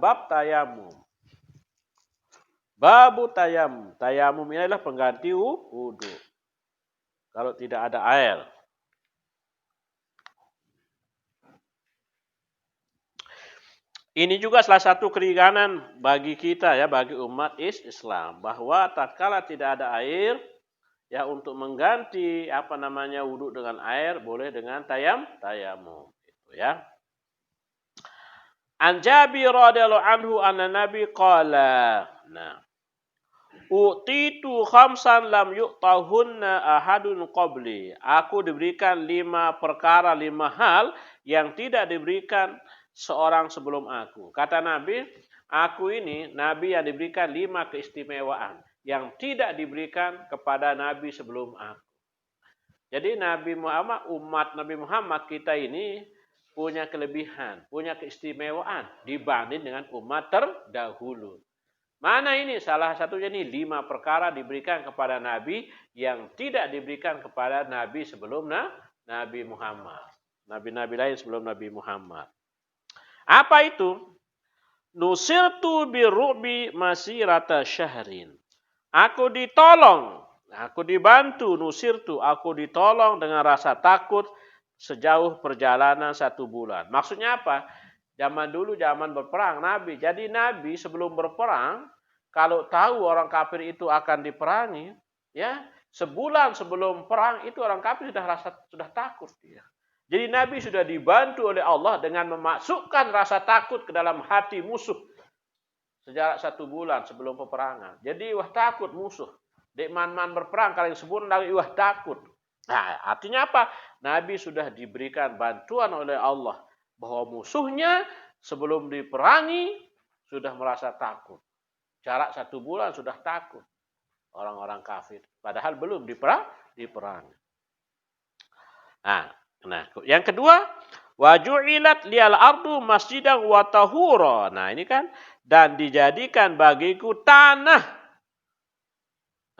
bab tayamum. Babu tayamum. Tayamum ini adalah pengganti wudu. Kalau tidak ada air. Ini juga salah satu keringanan bagi kita ya, bagi umat Islam, bahwa tatkala tidak ada air ya, untuk mengganti wudu dengan air boleh dengan tayamum itu ya. An Jabir radhiyallahu anhu anna Nabi qala. Nah, utitu khamsan lam yu'tahunna ahadun qabli. Aku diberikan 5 perkara, 5 hal yang tidak diberikan seorang sebelum aku. Kata Nabi, aku ini Nabi yang diberikan 5 keistimewaan yang tidak diberikan kepada Nabi sebelum aku. Jadi Nabi Muhammad, umat Nabi Muhammad kita ini punya kelebihan, punya keistimewaan dibanding dengan umat terdahulu. Mana ini? Salah satunya ini 5 perkara diberikan kepada Nabi yang tidak diberikan kepada Nabi sebelum Nabi Muhammad. Nabi-nabi lain sebelum Nabi Muhammad. Apa itu? Nusirtu biru'bi masirata syahrin. Aku ditolong, aku dibantu, nusirtu, aku ditolong dengan rasa takut sejauh perjalanan 1 bulan. Maksudnya apa? Zaman dulu zaman berperang Nabi. Jadi Nabi sebelum berperang, kalau tahu orang kafir itu akan diperangi, ya, sebulan sebelum perang itu orang kafir sudah takut dia. Jadi Nabi sudah dibantu oleh Allah dengan memasukkan rasa takut ke dalam hati musuh sejak 1 bulan sebelum peperangan. Jadi takut musuh. Dek man berperang kalau sebulan lagi takut. Nah, artinya apa? Nabi sudah diberikan bantuan oleh Allah bahwa musuhnya sebelum diperangi sudah merasa takut. Jarak 1 bulan sudah takut orang-orang kafir. Padahal belum diperangi. Nah, yang kedua, waju'ilat liyal ardu masjidan wa tahura. Nah, ini kan, dan dijadikan bagiku tanah.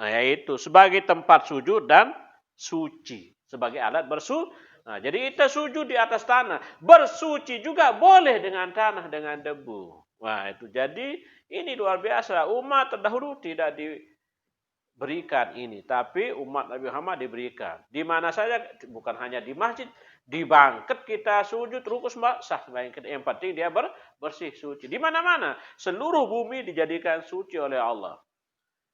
Nah, yaitu sebagai tempat sujud dan suci, sebagai alat bersuci. Nah, jadi kita sujud di atas tanah, bersuci juga boleh dengan tanah, dengan debu. Wah, itu jadi ini luar biasa. Umat terdahulu tidak diberikan ini, tapi umat Nabi Muhammad diberikan. Di mana saja, bukan hanya di masjid, di bangket kita sujud, ruku sah. Yang penting dia bersih, suci. Di mana-mana, seluruh bumi dijadikan suci oleh Allah.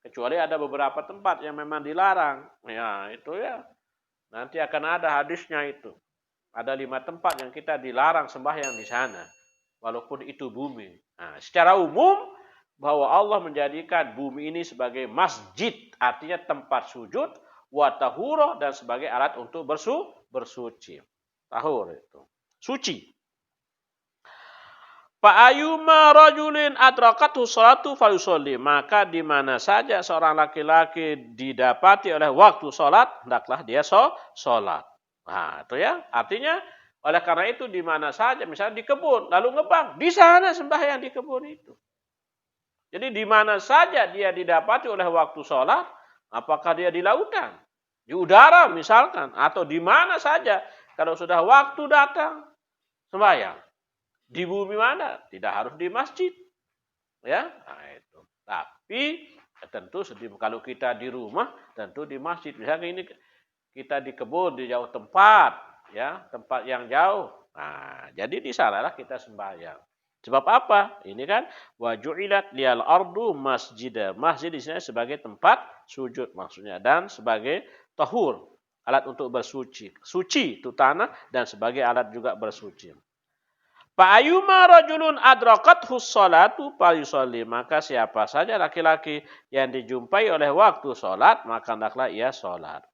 Kecuali ada beberapa tempat yang memang dilarang. Ya, itu ya. Nanti akan ada hadisnya itu. Ada 5 tempat yang kita dilarang sembahyang di sana. Walaupun itu bumi. Nah, secara umum, bahwa Allah menjadikan bumi ini sebagai masjid. Artinya tempat sujud. Wa tahura, dan sebagai alat untuk bersuci. Tahur itu. Suci. Fa'ayuma rajulin adrakathu sholatu falyusolli. Maka di mana saja seorang laki-laki didapati oleh waktu sholat, hendaklah dia sholat. Nah, itu ya. Artinya, oleh karena itu di mana saja, misalnya di kebun, lalu ngebang, di sana sembahyang di kebun itu. Jadi di mana saja dia didapati oleh waktu sholat, apakah dia di lautan, di udara misalkan, atau di mana saja, kalau sudah waktu datang, sembahyang. Di bumi mana? Tidak harus di masjid. Ya, nah itu. Tapi tentu kalau kita di rumah, tentu di masjid. Misalnya ini kita di kebun, di jauh tempat, ya, tempat yang jauh. Nah, jadi di sanalah kita sembahyang. Sebab apa? Ini kan waju'ilat liyal ardu masjidah. Masjid di sini sebagai tempat sujud maksudnya, dan sebagai tahur, alat untuk bersuci. Suci itu tanah, dan sebagai alat juga bersuci. Fa'ayuma rajulun adrakathu sholatu falyusolli. Maka siapa saja laki-laki yang dijumpai oleh waktu sholat, maka hendaklah ia sholat.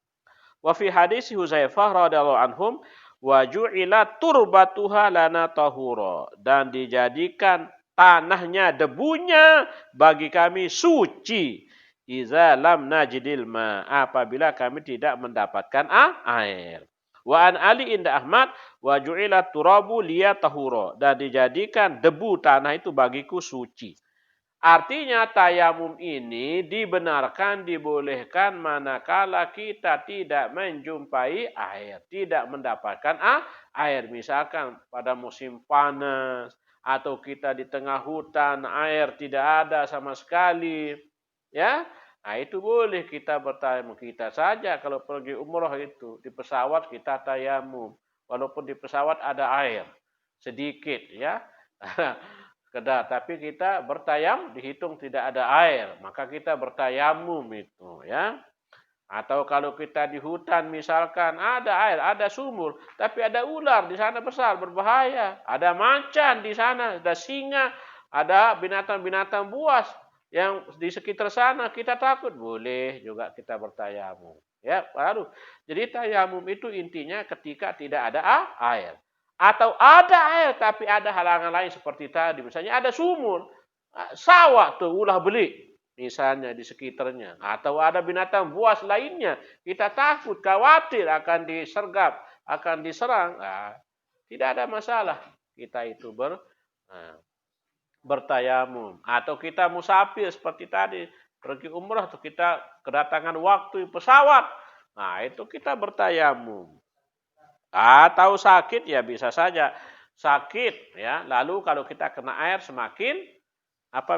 Wa fi hadis Huzaifah radhiyallahu anhum, wa ju'ilat turbatuha lana tahura. Dan dijadikan tanahnya, debunya bagi kami suci. Iza lam najidil ma. Apabila kami tidak mendapatkan air. Wa an Ali inda Ahmad, wa ju'ilat turabu liya tahura. Dan dijadikan debu tanah itu bagiku suci. Artinya tayamum ini dibenarkan, dibolehkan manakala kita tidak menjumpai air, tidak mendapatkan air. Misalkan pada musim panas, atau kita di tengah hutan, air tidak ada sama sekali, ya. Nah, itu boleh kita bertayamum. Kita saja kalau pergi umroh itu di pesawat kita tayamum. Walaupun di pesawat ada air sedikit, ya. Sekedar, tapi kita bertayam dihitung tidak ada air, maka kita bertayamum itu, ya. Atau kalau kita di hutan misalkan ada air, ada sumur, tapi ada ular di sana besar berbahaya, ada macan di sana, ada singa, ada binatang-binatang buas yang di sekitar sana kita takut, boleh juga kita bertayamum. Ya, baru. Jadi tayamum itu intinya ketika tidak ada air. Atau ada air tapi ada halangan lain seperti tadi, misalnya ada sumur, sawah tuh ulah beli misalnya di sekitarnya, atau ada binatang buas lainnya, kita takut, khawatir akan disergap, akan diserang, tidak ada masalah. Kita itu bertayamum. Atau kita musafir seperti tadi, pergi umrah, atau kita kedatangan waktu pesawat, nah itu kita bertayamum. Atau sakit, ya bisa saja sakit, ya. Lalu kalau kita kena air semakin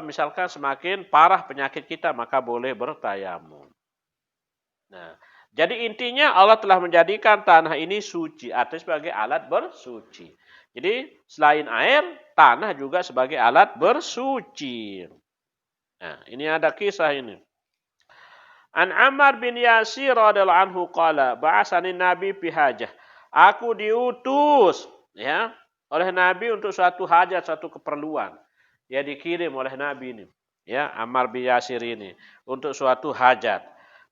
misalkan semakin parah penyakit kita, maka boleh bertayamum. Nah, jadi intinya Allah telah menjadikan tanah ini suci atau sebagai alat bersuci. Jadi selain air, tanah juga sebagai alat bersuci. Nah, ini ada kisah ini. An Ammar bin Yasir radhiyallahu anhu qala ba'asani Nabi fi hajah. Aku diutus, ya, oleh Nabi untuk suatu hajat, suatu keperluan. Ya, dikirim oleh Nabi ini, ya, Ammar bin Yasir ini untuk suatu hajat.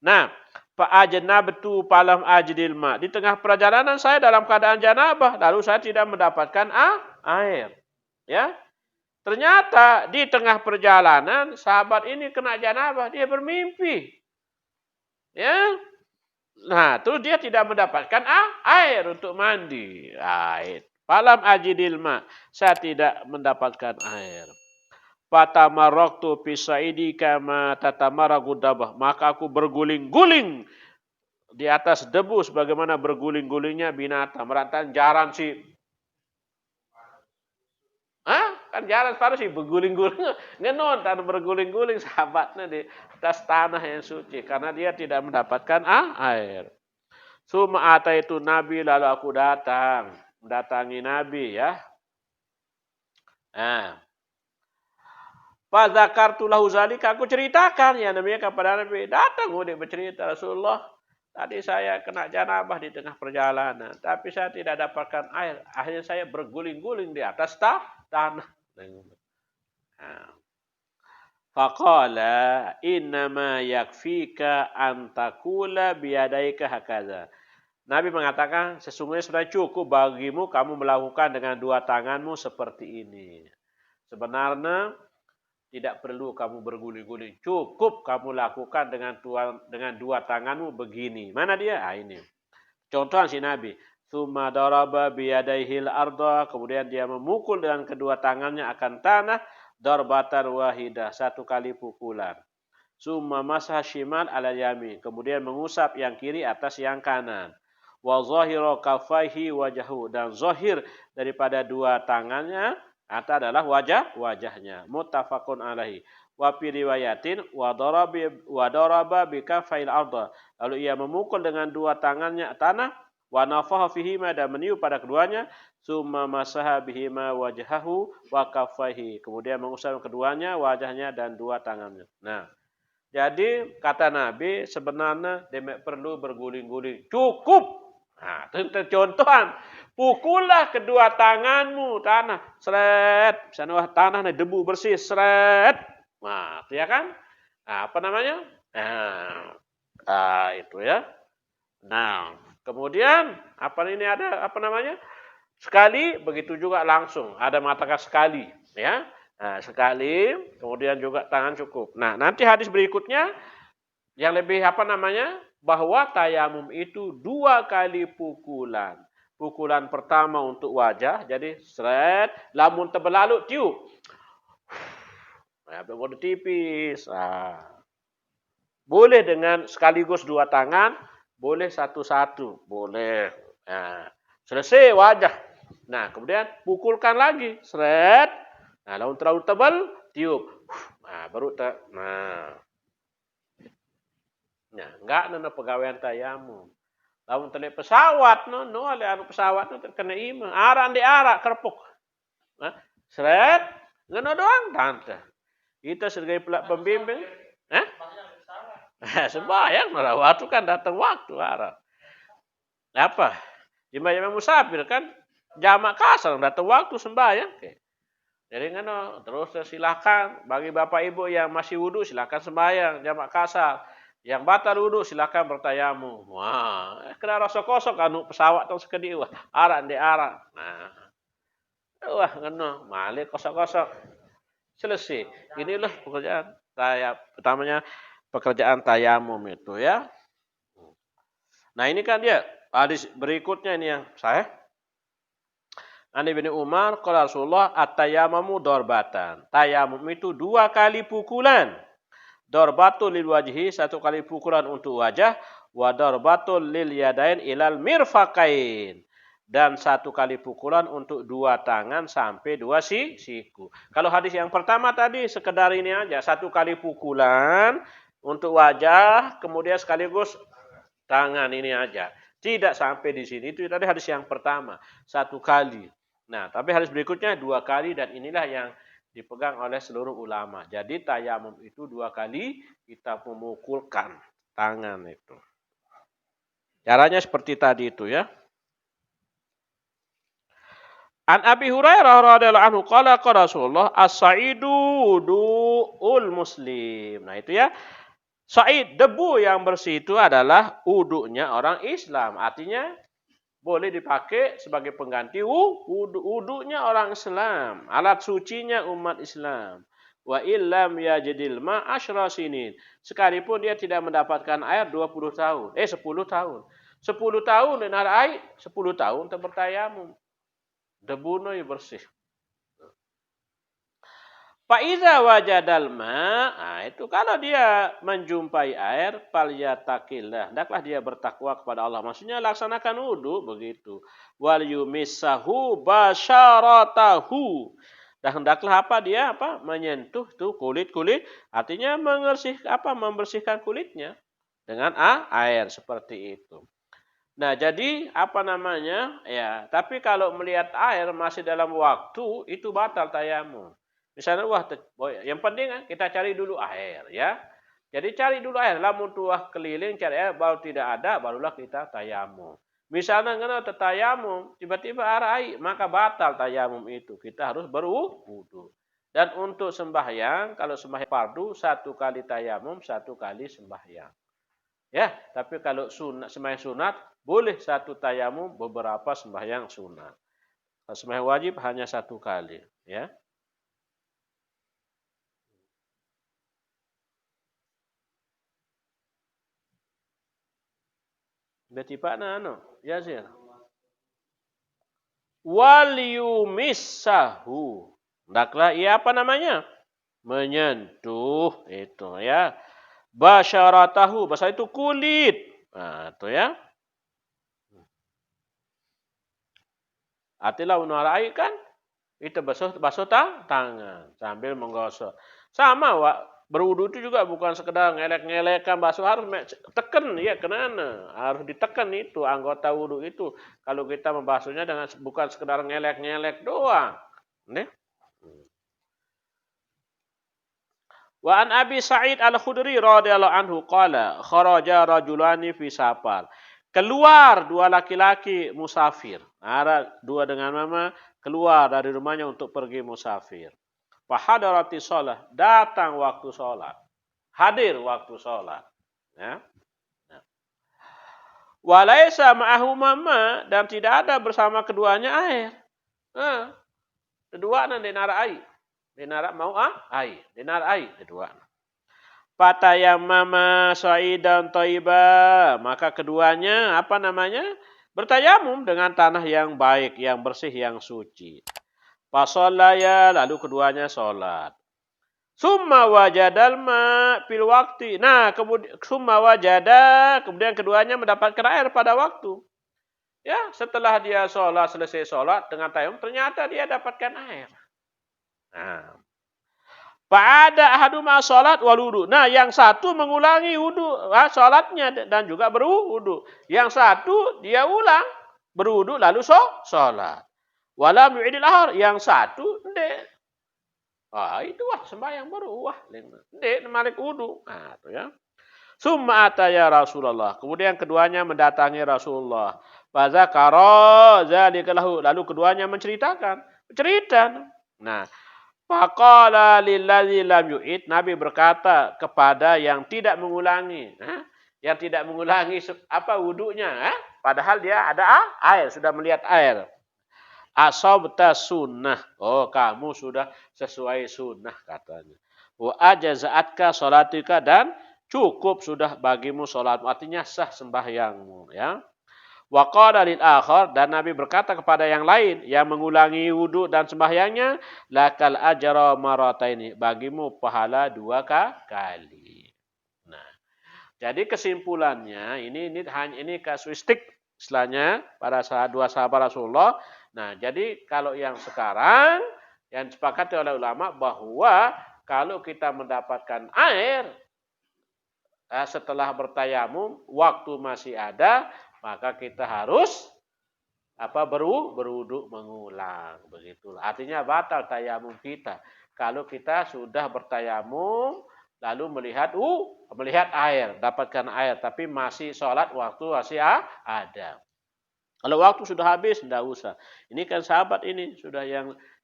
Nah, fa ajnabtu palam ajdil ma. Di tengah perjalanan saya dalam keadaan janabah, lalu saya tidak mendapatkan air. Ya. Ternyata di tengah perjalanan sahabat ini kena janabah, dia bermimpi. Ya. Nah, terus dia tidak mendapatkan air untuk mandi. Palam ajidil ma. Saya tidak mendapatkan air. Fatamarraktu pisaidi kama tatamaragu dabah. Maka aku berguling-guling di atas debu sebagaimana berguling-gulingnya binatang. Merantan jarang sih. Kan jarang separuh sih berguling-guling. Ngenon dan berguling-guling sahabatnya di atas tanah yang suci. Karena dia tidak mendapatkan air. Suma itu Nabi, lalu aku datang. Mendatangi Nabi, ya. Nah. Fadzakartu lahu zalika, aku ceritakan ya namanya kepada Nabi. Datang dia bercerita, Rasulullah, tadi saya kena janabah di tengah perjalanan, tapi saya tidak dapatkan air. Akhirnya saya berguling-guling di atas tanah. Faqala innama yakfika an taqula biyadaika hakaza. Nabi mengatakan sesungguhnya sudah cukup bagimu kamu melakukan dengan dua tanganmu seperti ini. Sebenarnya tidak perlu kamu berguling-guling. Cukup kamu lakukan dengan dua tanganmu begini. Mana dia? Ini. Contoh si Nabi. Tsumma daraba biyadaihil arda. Kemudian dia memukul dengan kedua tangannya akan tanah. Darbatan wahidah. Satu kali pukulan. Tsumma masah shimal ala yamin. Kemudian mengusap yang kiri atas yang kanan. Wa zahira kafaihi wajahu. Dan zahir daripada dua tangannya adalah wajahnya. Muttafaqun alaihi. Wa fi riwayatin wa daraba bi kafail arda. Lalu ia memukul dengan dua tangannya tanah, wa nafaha fihima, dan meniup pada keduanya, summa masaha bihima wajhahu wa kaffaihi. Kemudian mengusap keduanya, wajahnya dan dua tangannya. Nah, jadi kata Nabi sebenarnya tidak perlu berguling-guling. Cukup. Nah, itu contohan. Pukullah kedua tanganmu tanah, seret, misalnya tanah debu bersih, seret. Nah, itu ya kan? Nah, apa namanya? Itu ya. Nah, kemudian apa ini ada apa namanya? Sekali, begitu juga langsung. Ada mengatakan sekali, ya. Nah, sekali, kemudian juga tangan cukup. Nah, nanti hadis berikutnya yang lebih apa namanya? Bahwa tayamum itu dua kali pukulan. Pukulan pertama untuk wajah, jadi seret, lamun terbelalu tiup. Nah, boleh tipis. Boleh dengan sekaligus dua tangan, boleh satu-satu, boleh. Nah, selesai wajah. Nah, kemudian pukulkan lagi, seret. Nah, lamun terlalu tebal, tiup. Nah, baru nah, enggak nana pegawaian tayamum. Lamun tele pesawat no ale anu pesawat no terkena ima. Aran di arak kerpuk. Nah, seret, ngono doang tante. Kita sebagai pembimbing, eh? Sembahyang nara waktu kan datang waktu arah. Apa? Jemaah musafir kan jamak kasar datang waktu sembahyang. Jadi ngono, terus silakan bagi bapak ibu yang masih wudhu silakan sembahyang jamak kasar. Yang batal wudhu silakan bertayamum. Wah, kena rasa kosong anu pesawat tong sekedi wah, arak di arak. Nah, wah ngono, malik kosong-kosong. Selesai. Inilah pekerjaan pertamanya pekerjaan tayamum itu ya. Nah, ini kan dia hadis berikutnya ini yang saya Ani bin Umar qala Rasulullah at-tayammumu darbatan. Tayamum itu 2 kali pukulan. Darbatul lil wajhi, 1 kali pukulan untuk wajah, wa darbatul lil yadain ilal mirfaqain. Dan 1 kali pukulan untuk 2 tangan sampai 2 siku. Kalau hadis yang pertama tadi sekedar ini aja, 1 kali pukulan untuk wajah, kemudian sekaligus tangan ini aja. Tidak sampai di sini. Itu tadi hadis yang pertama, 1 kali. Nah, tapi hadis berikutnya 2 kali dan inilah yang dipegang oleh seluruh ulama. Jadi tayamum itu 2 kali kita memukulkan tangan itu. Caranya seperti tadi itu ya. An Abi Hurairah radhiyallahu anhu qala Rasulullah as-sa'idu du'ul muslim. Nah, itu ya. Sa'id, debu yang bersih itu adalah uduknya orang Islam. Artinya boleh dipakai sebagai pengganti wudhunya orang Islam, alat sucinya umat Islam. Wa illam yajidil ma asyra sinin. Sekalipun dia tidak mendapatkan air 20 tahun, 10 tahun. 10 tahun dengan air, 10 tahun bertayamum. Debuno bersih. Faiza wajadal ma, nah itu kalau dia menjumpai air, falyatakillah, hendaklah dia bertakwa kepada Allah. Maksudnya laksanakan wudu begitu. Wal yumissahu basyaratahu. Dan hendaklah dia menyentuh tuh kulit-kulit, artinya membersihkan kulitnya dengan air seperti itu. Nah, jadi ya, tapi kalau melihat air masih dalam waktu itu batal tayamum. Misalnya yang penting kita cari dulu air ya. Jadi cari dulu air, lamun tuah keliling cari air baru tidak ada, barulah kita tayamum. Misalnya kalau tayamum tiba-tiba air, maka batal tayamum itu. Kita harus berwudu. Dan untuk sembahyang, kalau sembahyang fardu 1 kali tayamum, 1 kali sembahyang. Ya, tapi kalau sembahyang sunat boleh 1 tayamum, beberapa sembahyang sunat. Kalau sembahyang wajib hanya 1 kali, ya. Berarti Pak ya sih. Wal yumissahu. Hendaklah ia menyentuh itu ya. Basyaratahu, bahasa itu kulit. Nah, itu ya. Artilah unarai kan itu basuh tangan sambil menggosok. Sama berwudu itu juga bukan sekedar ngelek-ngelekan basuh, harus tekan ya kenana, harus ditekan itu anggota wudu itu. Kalau kita membasuhnya dengan bukan sekedar ngelek-ngelek doang. Nih. Wa an Abi Sa'id Al-Khudri radhiyallahu anhu qala kharaja rajulani fi safar. Keluar 2 laki-laki musafir. Ada 2 dengan mama keluar dari rumahnya untuk pergi musafir. Fahadarati shalah, datang waktu sholat. Hadir waktu sholat. Ya. Walaisa ma'ahu mama, dan tidak ada bersama keduanya air. Kedua di nara air. Di nara mau air. Di nara air kedua. Fatayamama sa'idan thayyiba, maka keduanya bertayamum dengan tanah yang baik, yang bersih, yang suci. Fasallaya, lalu keduanya sholat. Summa wajadal ma fil waqti. Nah, kemudian keduanya mendapatkan air pada waktu. Ya, setelah dia selesai sholat dengan tayamum, ternyata dia dapatkan air. Nah, pada ahaduma sholat wal wudu. Nah, yang satu mengulangi wudu, sholatnya dan juga berwudu. Yang satu dia ulang berwudu lalu sholat. Walam yu'idil akhar. Yang satu ndek. Itu sembahyang baru. Ndek malik wudu. Nah, itu ya. Summa ataya Rasulullah. Kemudian keduanya mendatangi Rasulullah. Fazakara zalika lahu. Lalu keduanya menceritakan. Cerita. Nah, faqala lillazi lam yu'id. Nabi berkata kepada yang tidak mengulangi. Yang tidak mengulangi apa wudunya. Padahal dia ada air. Sudah melihat air. Asabta sunnah. Oh, kamu sudah sesuai sunnah katanya. Wa ajazaatka sholatika dan cukup sudah bagimu sholatmu. Artinya sah sembahyangmu. Ya. Wa qala lil akhar, dan Nabi berkata kepada yang lain yang mengulangi wudu dan sembahyangnya, lakal ajra marataini, bagimu pahala 2 kali. Nah, jadi kesimpulannya ini kasuistik istilahnya pada dua sahabat Rasulullah. Nah, jadi kalau yang sekarang yang disepakati oleh ulama bahwa kalau kita mendapatkan air setelah bertayamum, waktu masih ada, maka kita harus berwudu mengulang, begitu. Artinya batal tayamum kita. Kalau kita sudah bertayamum lalu melihat air, dapatkan air tapi masih sholat waktu masih ada. Kalau waktu sudah habis, tidak usah. Ini kan sahabat ini sudah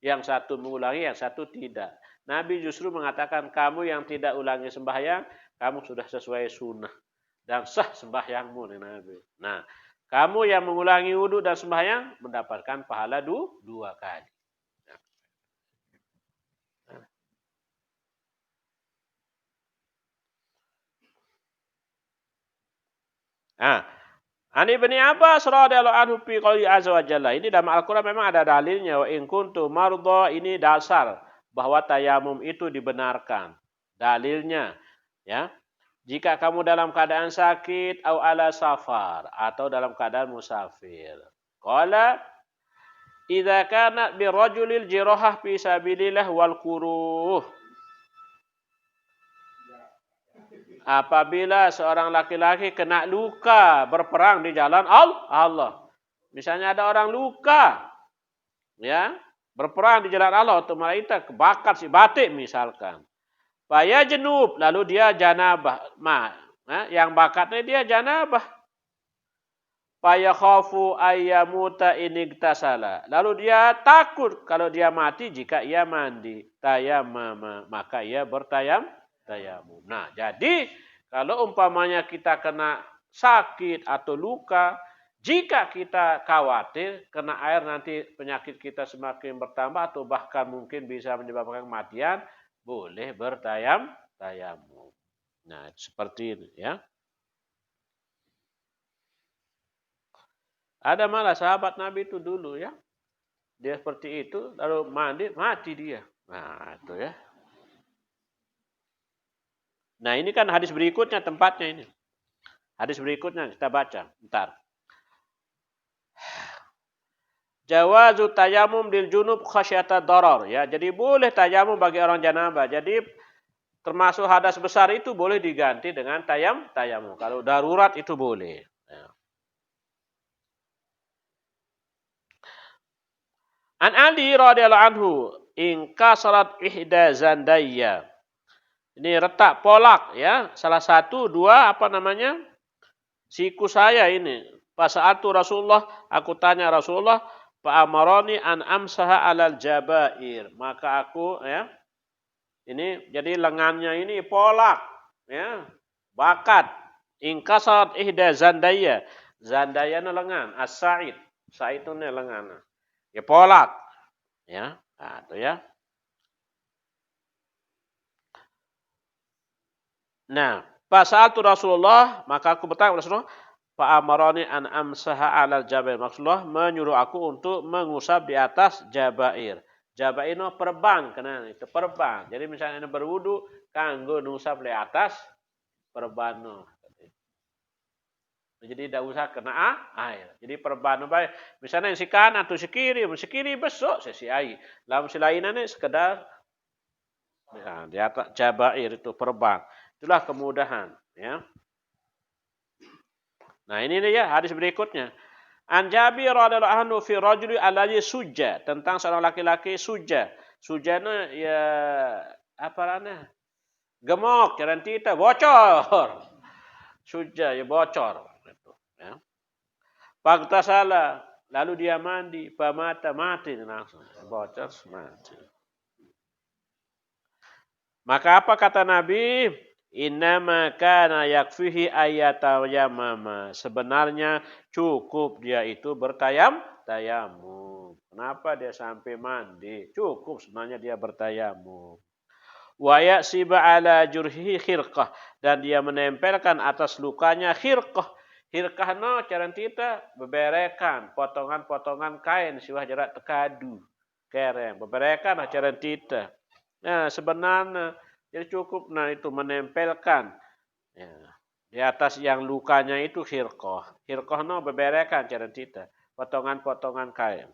yang satu mengulangi, yang satu tidak. Nabi justru mengatakan kamu yang tidak ulangi sembahyang, kamu sudah sesuai sunnah dan sah sembahyangmu nih Nabi. Nah, kamu yang mengulangi wudhu dan sembahyang mendapatkan pahala 2 kali. Nah, Ani bin Abbas radhiyallahu anhu fi qouli azza wa jalla. Ini dalam Al-Qur'an memang ada dalilnya, wa in kuntum mardha, ini dasar bahwa tayamum itu dibenarkan. Dalilnya ya. Jika kamu dalam keadaan sakit au ala safar atau dalam keadaan musafir. Qala idza kana bi rajulil jirahah fi sabilillah wal kuruh. Apabila seorang laki-laki kena luka berperang di jalan Allah. Misalnya ada orang luka, ya, berperang di jalan Allah, atau malaikat kebakar si batik misalkan. Faya jenub, lalu dia janabah. Yang bakatnya dia janabah. Faya khafu ayyamuta inigtasala. Lalu dia takut kalau dia mati jika ia mandi. Tayammama, maka ia bertayamum. Nah, jadi kalau umpamanya kita kena sakit atau luka, jika kita khawatir kena air nanti penyakit kita semakin bertambah atau bahkan mungkin bisa menyebabkan kematian, boleh bertayamum. Nah, seperti ini ya. Ada malah sahabat Nabi itu dulu ya. Dia seperti itu lalu mati dia. Nah, itu ya. Nah, ini kan hadis berikutnya tempatnya ini. Hadis berikutnya kita baca. Bentar. Jawazu tayamum lil junub khasyata darar ya. Jadi boleh tayamum bagi orang janabah. Jadi termasuk hadas besar itu boleh diganti dengan tayamum. Kalau darurat itu boleh. Ya. An Ali radhiyallahu anhu inkasarat ihda zandayya. Ini retak polak ya. Salah satu dua siku saya ini. Pasa'atu Rasulullah, aku tanya Rasulullah, fa'amarani an amsaha alal jabair. Maka aku ya. Ini jadi lengannya ini polak ya. Bakat. Inkasarat ihda zandayya. Zandayya itu lengan, as-sa'id. Sa'id itu lengan. Ya polak. Ya. Nah, itu ya. Nah, pasal Rasulullah, maka aku bertanya kepada Rasulullah, fa'amarani an amsaha 'alal jabair. Rasulullah menyuruh aku untuk mengusap di atas jabair. Jabair itu perban, kena itu perban. Jadi misalnya berwudu, kanggo ngusap di atas perban. Jadi tidak usah kena air. Jadi perban misalnya yang si kanan atau si kiri besok sesi air. Lalu si lainannya sekedar Ya, di atas jabair itu perbang. Itulah kemudahan. Ya. Nah ini dia hadis berikutnya. An Jabir radhiyallahu anhu fi rajuli alladhi sujja, tentang seorang laki-laki sujja. Sujana ya apa namanya? Gemuk, jalan tita, bocor. Sujja ya bocor gitu, ya. Pagtasala, lalu dia mandi, pamata mati langsung. Bocor mati. Maka apa kata Nabi? Innama kana yakfihi ayatayamama. Sebenarnya cukup dia itu tayamum. Kenapa dia sampai mandi? Cukup sebenarnya dia bertayamum. Wa yasiba ala jurhihi khirqah, dan dia menempelkan atas lukanya khirqah. Khirqah no cara kita beberekan potongan-potongan kain siwah jarak tekadu. Kereng beberekan cara kita. Nah, sebenarnya jadi cukup itu menempelkan ya, di atas yang lukanya itu khirqah. Khirqah no beberekan cara kita, potongan-potongan kain.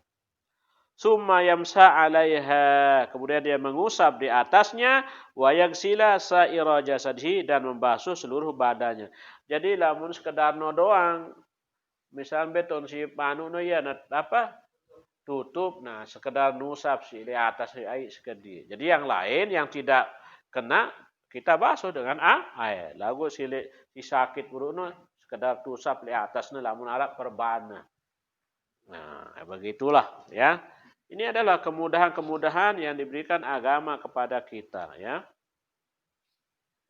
Summa yamsa 'alaiha, kemudian dia mengusap di atasnya, wa yagsila sa'ira jasadhi, dan membasuh seluruh badannya. Jadi lamun sekedar no doang, misal beton si panu no ya apa? Tutup, nah sekedar nusap si di atas si air sekedi. Jadi yang lain yang tidak kena kita basuh dengan air. Lagu si sakit buruk no sekedar tusap di atasnya lamun arab perbana. Nah, begitulah ya. Ini adalah kemudahan-kemudahan yang diberikan agama kepada kita ya.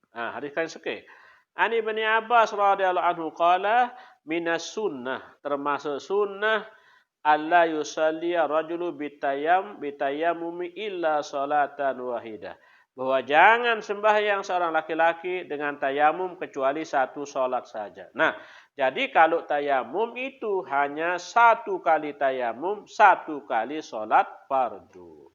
Nah, hadis kan seke. Ani bin Abbas radhiyallahu anhu qala minas sunnah, termasuk sunnah alla yusalli rajulu bitayamumi illa salatan wahidah. Bahwa jangan sembahyang seorang laki-laki dengan tayamum kecuali satu salat saja. Nah, jadi kalau tayamum itu hanya satu kali tayamum, satu kali salat fardu.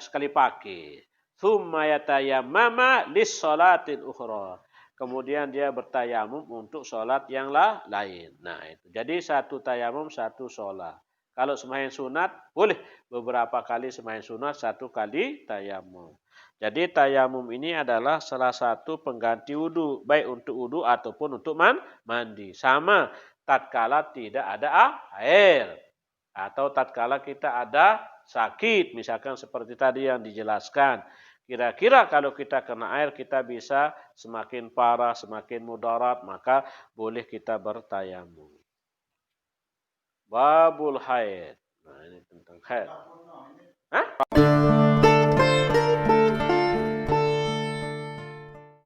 Sekali pakai. Tsumma yatayammama lis salatil ukhra. Kemudian dia bertayamum untuk sholat yang lain. Nah itu. Jadi satu tayamum, satu sholat. Kalau sembahyang sunat, boleh beberapa kali sembahyang sunat, satu kali tayamum. Jadi tayamum ini adalah salah satu pengganti wudu, baik untuk wudu ataupun untuk mandi. Sama tatkala tidak ada air. Atau tatkala kita ada sakit, misalkan seperti tadi yang dijelaskan. Kira-kira kalau kita kena air kita bisa semakin parah, semakin mudarat, maka boleh kita bertayamum. Babul haid. Nah ini tentang haid. Hah?